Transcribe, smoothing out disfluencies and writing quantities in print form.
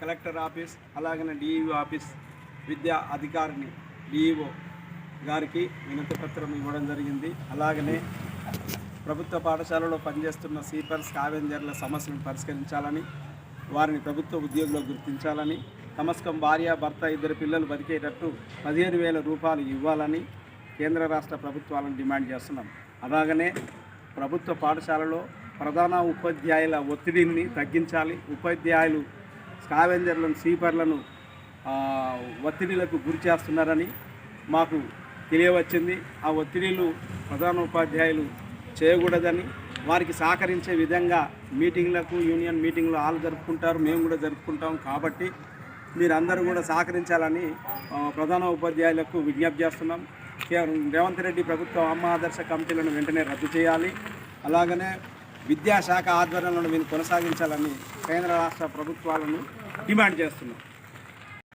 Collector office అలాగనే DEO office విద్యా అధికారిని డిఈఓ గారికి వినతి పత్రం ఇవ్వడం జరిగింది. అలాగనే ప్రభుత్వ పాఠశాలలో పనిచేస్తున్న స్వీపర్ స్కావెంజర్ల సమస్యలను పరిష్కరించాలని, వారిని ప్రభుత్వ ఉద్యోగులు గుర్తించాలని, తమస్కం భార్య భర్త 2 పిల్లలు బతికేటట్టు 15,000 రూపాయలు ఇవ్వాలని కేంద్ర రాష్ట్ర ప్రభుత్వాలను డిమాండ్ చేస్తున్నాం. అలాగనే ప్రభుత్వ పాఠశాలలో ప్రధాన ఉపాధ్యాయుల ఒత్తిడిని తగ్గించాలి. ఉపాధ్యాయులు స్కావెంజర్లను స్వీపర్లను ఒత్తిడిలకు గురి చేస్తున్నారని మాకు తెలియవచ్చింది. ఆ ఒత్తిడిలు ప్రధాన ఉపాధ్యాయులు చేయకూడదని, వారికి సహకరించే విధంగా మీటింగ్లకు యూనియన్ మీటింగ్లు వాళ్ళు జరుపుకుంటారు, మేము కూడా జరుపుకుంటాం. కాబట్టి మీరందరూ కూడా సహకరించాలని ప్రధాన ఉపాధ్యాయులకు విజ్ఞప్తి చేస్తున్నాం. రేవంత్ రెడ్డి ప్రభుత్వం అమ్మ ఆదర్శ కమిటీలను వెంటనే రద్దు చేయాలి. అలాగనే విద్యాశాఖ ఆధ్వర్యంలో మీరు కొనసాగించాలని కేంద్ర రాష్ట్ర ప్రభుత్వాలను డిమాండ్ చేస్తున్నాం.